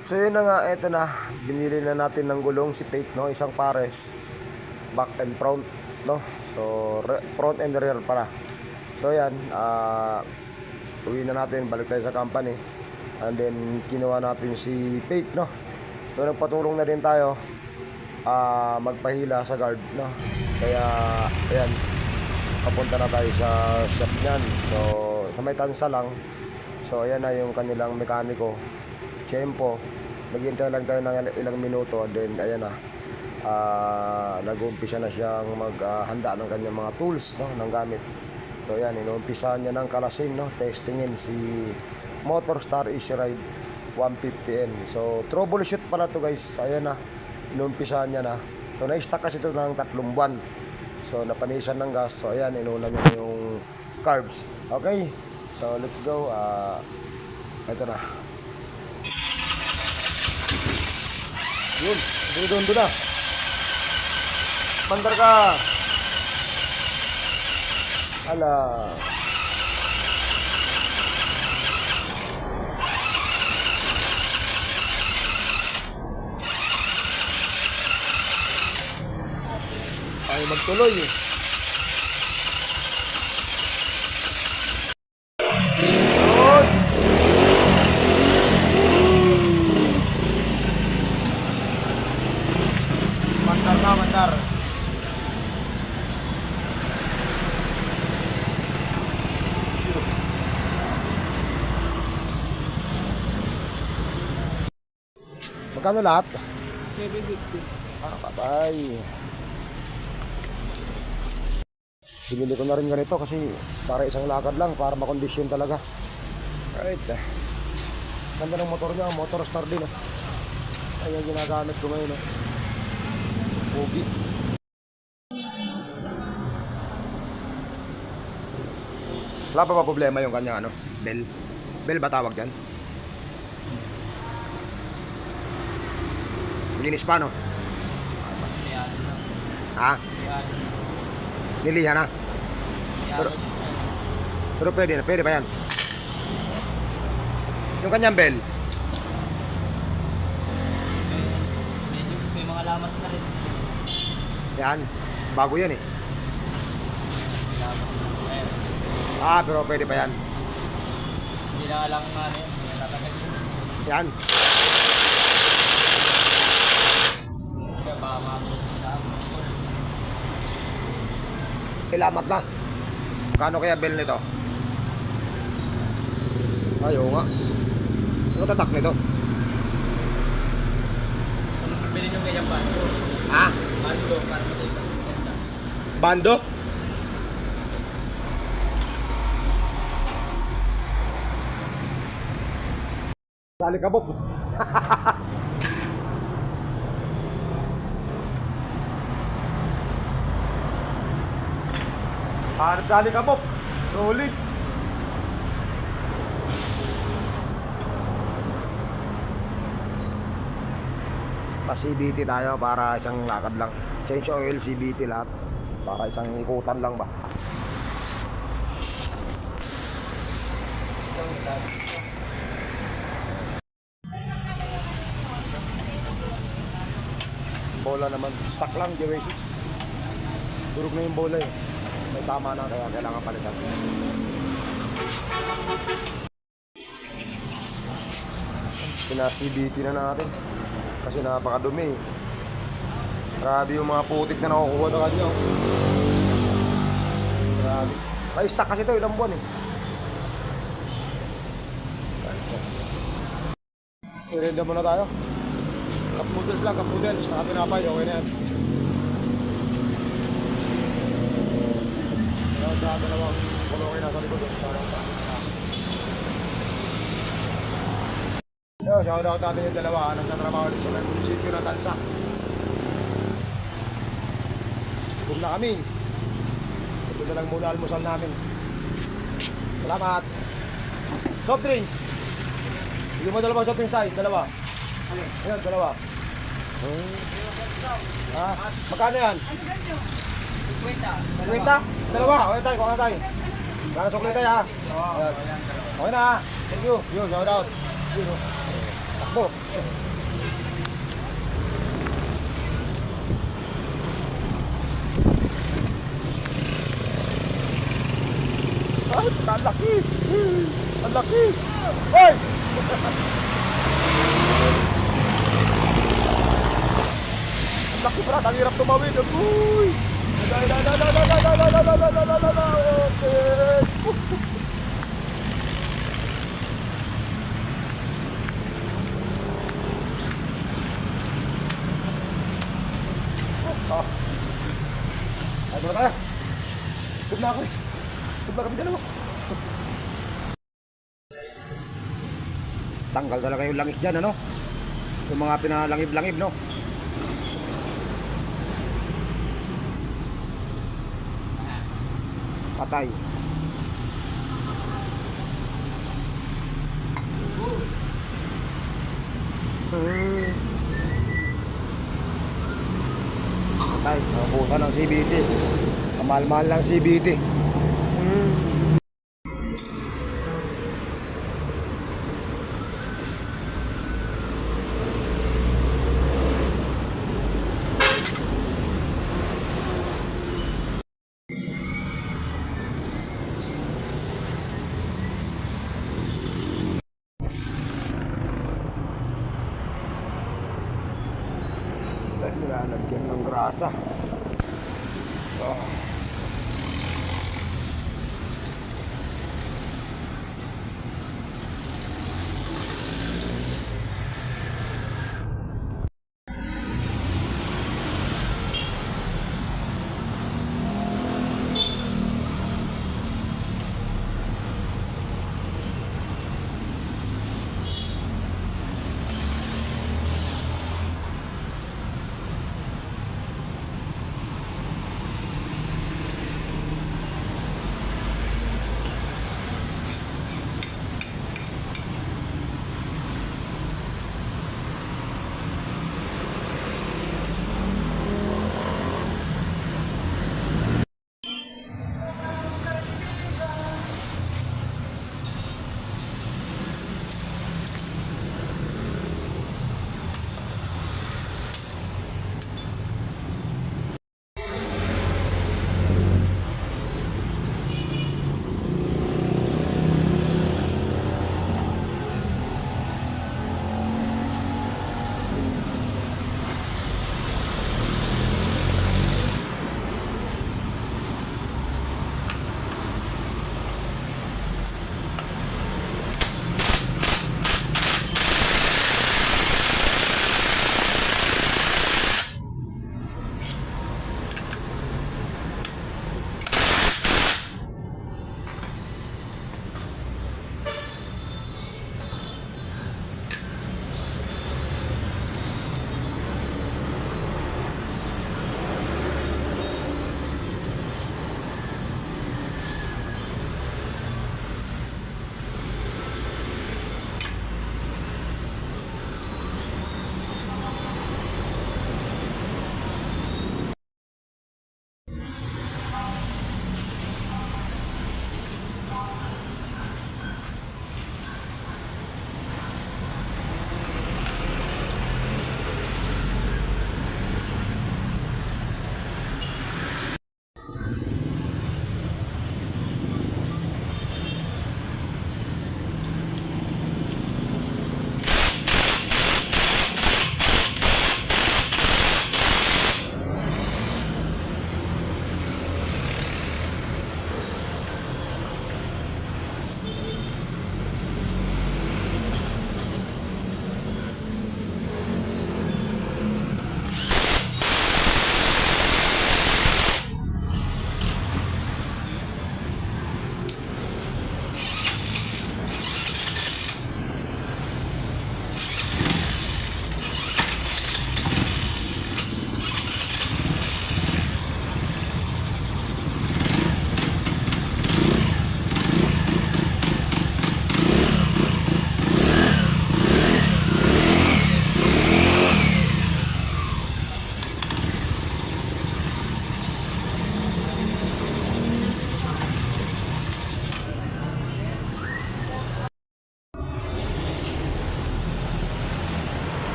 So yun na nga, eto na. Binili na natin ng gulong si Pate, no? Isang pares. Back and front, no? So, front and rear para. So yan, uwi na natin. Balik tayo sa company. And then, kinuha natin si Pate, no? So, nagpatulong na din tayo magpahila sa guard, no? Kaya, ayan. Papunta na tayo sa shop niyan. So, sa may tansa lang. So, ayan na yung kanilang mekaniko. Tiyempo. Naghintay lang tayo ng ilang minuto. Then, ayan na. Nag-uumpisa na siyang maghanda ng kanyang mga tools, no, ng gamit. So, ayan. Inuumpisahan niya ng kalasin, no, testingin si Motorstar Easy Ride 150N. So, troubleshoot pala to guys. Ayan na. Inuumpisahan niya na. So, na-stack kasi ito ng 3 buwan. So, napanisan ng gas. So, ayan. Inuuna niya yung carbs. Okay. So, let's go. Ito na. Yun. Doon na. Mandar ka. Ala. Ay, magtuloy eh. Mandar. Magkano lahat? 750. Babay. Binili ko na rin ganito kasi para isang lakad lang, para makondisyon talaga. Right. Ganda ng motor niya, Motorstar din. Ayan ginagamit ko ngayon. Pogi. Wala pa ba problema yung kanyang bell? Bell ba tawag dyan? Linis pa, no? Ha? Nilihan na? Pero pwede ba yan? Yung kanyang bell? Medyo may mga lamat na rin. Yan, bago yan eh. Lamat. Pero pwede pa yan. Hindi na lang na rin. Tatagal ko. Yan. Ilamat na. Kano kaya bell nito? Ayaw nga. Ano tatak nito? Bilhin yung kanyang bando. Ha? Bando, para matipag. Bando? Sali kabok. Sali kabok. Solid. Pa-CBT tayo para isang lakad lang. Change oil, CBT lahat. Para isang ikutan lang ba. Bola naman. Stock lang, J6. Durog na yung bola eh. May tama na kaya kailangan palitan. Pina-CBT na natin. Kasi napakadumi. Grabe yung mga putik na nakukuha na kanya. Grabe. Pa-stack kasi ito, ilang buwan eh. I-renda muna tayo. Cup noodles lang, cup noodles. Saka pinapay, okay na yan. Kaya sa dalawang kulongin nasa likod. Shout out natin yung dalawa. Nagtatrabaho ulit sa munisipyo ng Tansa. Huwag na kami. Ito na lang muna almusal namin. Salamat. Soft drinks. Hindi mo dalawang soft drinks tayo. Dalawa. Ayan, dalawa. Magkano yan? 50. 50? Dalawa. Okay tayo, kuha na tayo. Kaya sukli tayo ha. Okay na ha. Thank you. Yo, shout out. Takbo. Ay, ang laki! Ang laki! Hoy! Ang laki, Brad. Ang hirap tumawid. Uy! Okay. Oh. Ay, bro tayo. Tugla ako eh. Tugla kami dalawa. Tanggal talaga yung langis dyan, ano? Yung mga pinalangib-langib, no? Patay. Patay. Nabusan ng CBT. Kamahal-mahal ng CBT. Dahil nilalagyan ng grasa.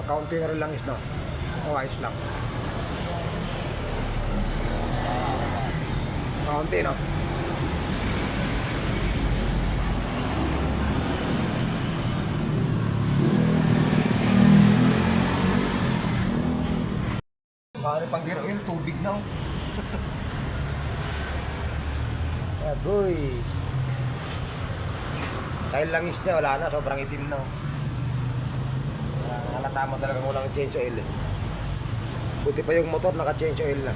Kaunti na rin lang is no. O, ayos lang. Kaunti, no? Paano pang gear oil? Tubig na, oh. Boy. Kahit langis niya, wala na. Sobrang itim na, oh. Halata mo talagang walang change oil, eh. Buti pa yung motor, naka-change oil lang.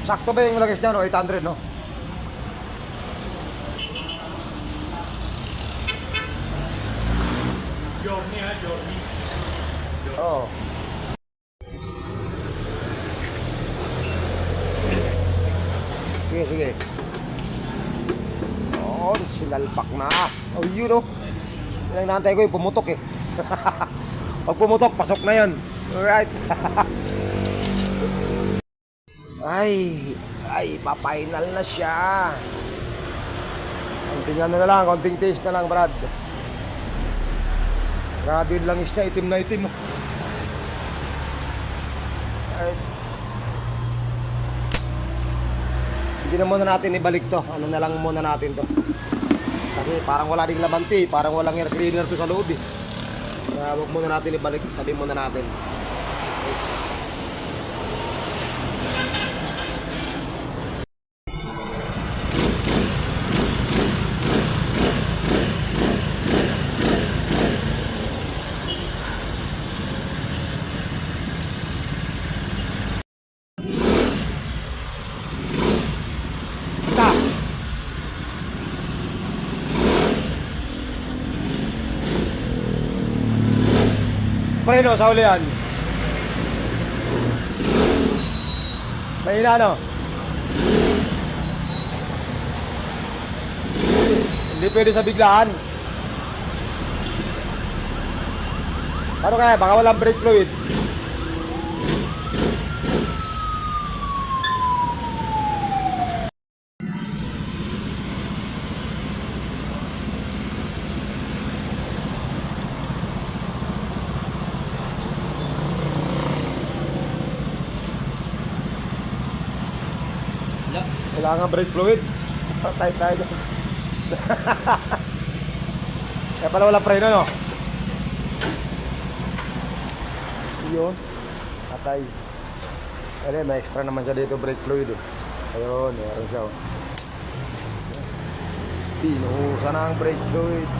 Sakto ba yung langis niya, no? 800, no? Journey ha, journey. Oo. Sige, sige. Oh, sinalpak na. Oh, yun, oh. Yan ang naantay ko, yung pumutok, eh. Pag pumutok, pasok na yun. Alright. Ay, papainal na siya. Konting ano na lang, konting taste na lang, Brad. Grabe yung langis niya, itim na itim. Ay. Hindi na muna natin ibalik to. Ano na lang muna natin to. Kasi parang wala ding lamanti, parang walang air cleaner to sa loob, eh. Kaya huwag muna natin ibalik, tabi muna natin. Stop! Preno sa ulian. Mahina, no? Hindi pwede sa biglaan. Ano kaya? Baka walang brake fluid. Wala. Kailangan brake fluid. Patay tayo. Kaya pala wala preno, no? Yun. Patay. Kaya may extra naman siya dito brake fluid, eh. Ayun, meron siya, oh. Pinuhusan na ang brake fluid.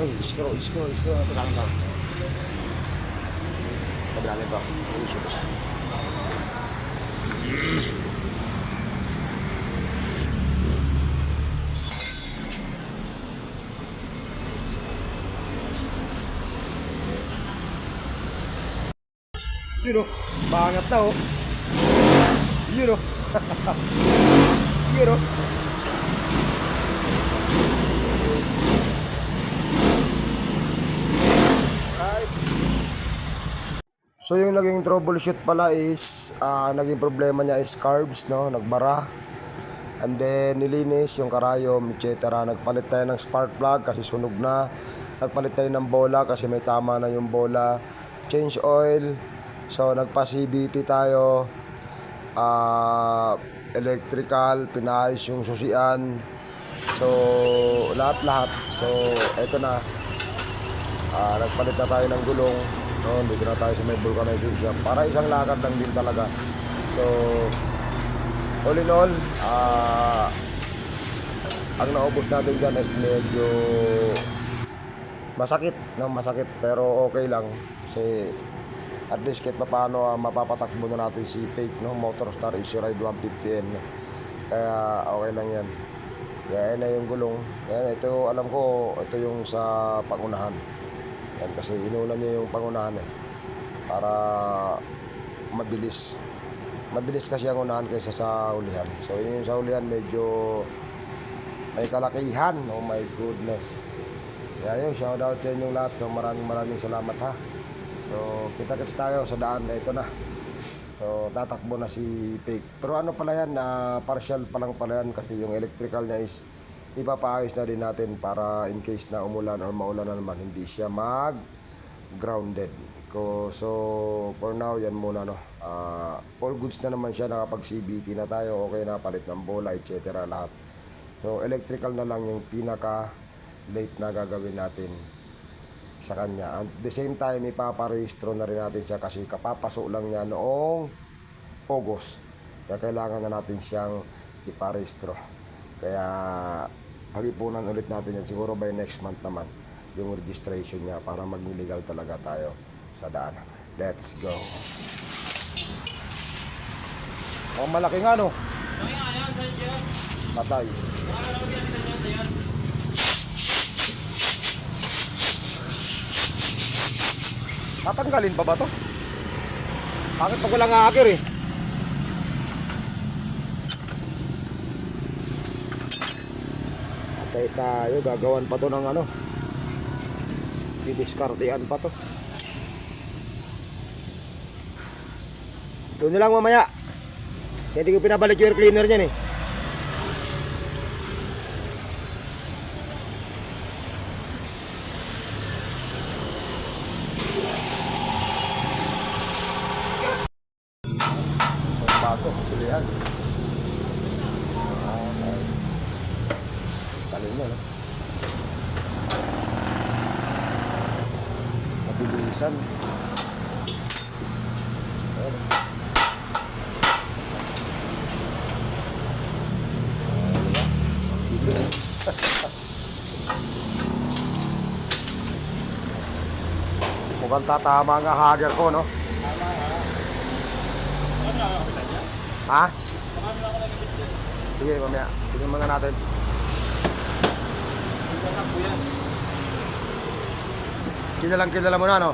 Ay, iskro. Ito sa akin to. Kabila nito. Issues. Yun, oh. Bangat na, oh. Yun, oh. Yun, oh. So yung naging troubleshoot pala is naging problema niya is carbs, no, nagbara. And then nilinis yung karayom, etc. Nagpalit tayo ng spark plug kasi sunog na. Nagpalit tayo ng bola kasi may tama na yung bola. Change oil. So nagpa CVT tayo. Electrical, pinayos yung susian. So lahat-lahat. So eto na. Nagpalit na tayo ng gulong. No, dito na tayo sa may vulcanization. Para isang lakad lang din talaga. So, all in all, ang naubos natin dyan is medyo masakit, no? Masakit, pero okay lang. Kasi at least kahit paano mapapatakbo na natin si Fake, no? Motorstar Easy Ride 150N. Kaya okay lang yan. Kaya na yung gulong. Kaya ito, alam ko, ito yung sa pangunahan. Yan, kasi inuna niya yung pangunahan, eh, para mabilis kasi ang unahan kaysa sa ulihan. So yung sa ulihan medyo may kalakihan. Oh my goodness. Kaya yun, shoutout sa inyong lahat. So maraming salamat ha. So kita-kits tayo sa daan. Ito na. So tatakbo na si Fake. Pero ano pala yan, partial pa lang pala yan kasi yung electrical niya is ipapaayos na din natin para in case na umulan or maulan na naman, hindi siya grounded. So for now yan muna no. All goods na naman siya, nakapag CBT na tayo, okay na, palit ng bola etc. lahat. So electrical na lang yung pinaka late na gagawin natin sa kanya. At the same time ipaparehistro na rin natin siya kasi kapapasok lang niya noong August. Kaya kailangan na natin siyang iparehistro. Kaya pag-ipunan ulit natin yan siguro by next month naman yung registration niya para maging legal talaga tayo sa daan. Let's go. Oh, malaki nga no. Patay. Tatanggalin pa ba to? Bakit pag walang aagir eh? Patay tayo, gagawan pa to ng ano. Didiskartean pa to. Doon na lang mamaya. Hindi ko pinabalik yung air cleaner niyan eh. Bago, pilihan. Okay. Talin mo, no? Mabilisan. Ayan. Bilis. Mukhang tatama nga hager ko, no? Ha? Sige, mamaya. Tignan muna natin. Kilala mo na, no?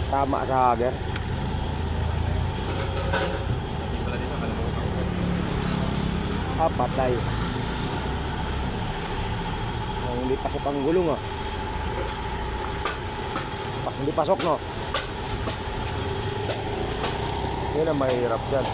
Tama sa hager. Patay. Hindi pasok ang gulong oh. Hindi pasok no. Yan ang mahirap dyan.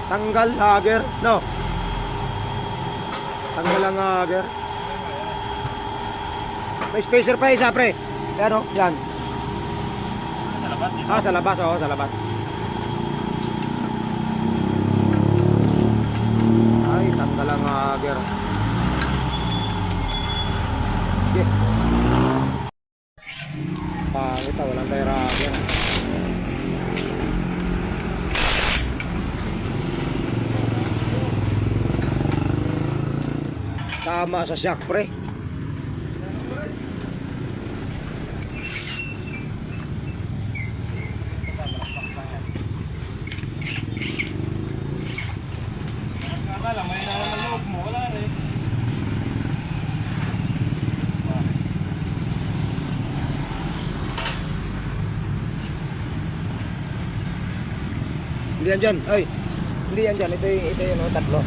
Tanggal hager, no? Tanggal ang hager. May spacer pa isa, pre. Yan, no? Yan. Sa labas dito? Sa labas, oo, sa labas. Ay, tanggal ang hager. Okay. Pangit, walang tayo hager. Tama sa shock, pre. Akala, may nalaman loob mo. Wala na eh. Hindi yan dyan. Ay, hindi yan dyan. Ito yung oh, tatlo.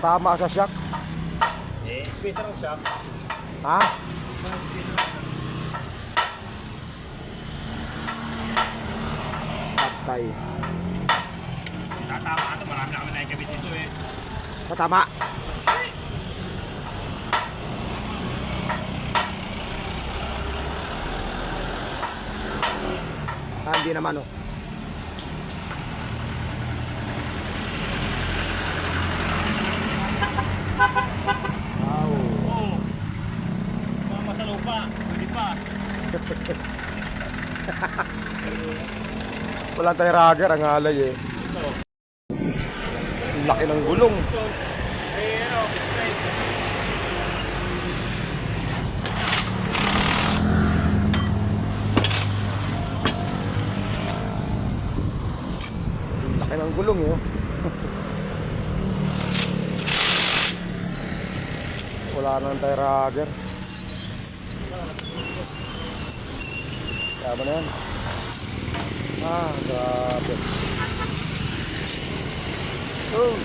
Tama sa shock. Spacer ang shop. Ha? Patay. tama ito, marami na kami nakikabit dito eh. Sa tama. Hindi naman oh. Wow. Oo. Mga masalaw pa, hindi pa. Wala tayong ragger, ang alay eh. Ito. Laki ng gulong. Pero, straight. Laki ng gulong eh. Oh. Wala nang tayong ragger. Kaya ba na yan? Grabe. Oh.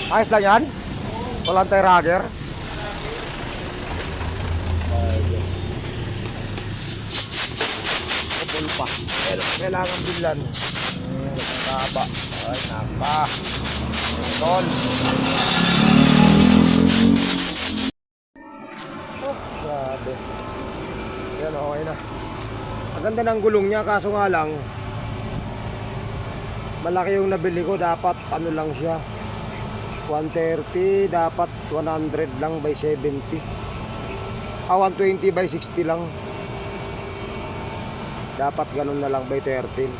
Ayos lang yan? Walang tayong ragger? Kapul pa. Pero kailangan bilan. Ang haba. Ay, napa. Tol. Oh, grabe. Yan, okay na. Ang ganda ng gulong niya, kaso nga lang malaki yung nabili ko, dapat ano lang siya 130, dapat 100 lang by 70. 120 by 60 lang. Dapat ganun na lang by 13.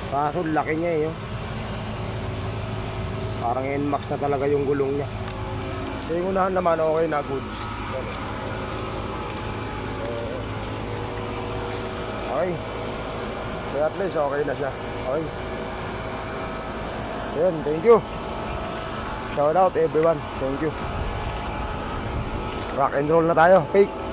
Kaso laki niya eh. Oh. Parang NMAX na talaga yung gulong niya. Yung unahan naman okay na, goods. Okay. Kaya at least okay na siya. Okay. Ayan, thank you. Shout out everyone. Thank you. Rock and roll na tayo. Fake.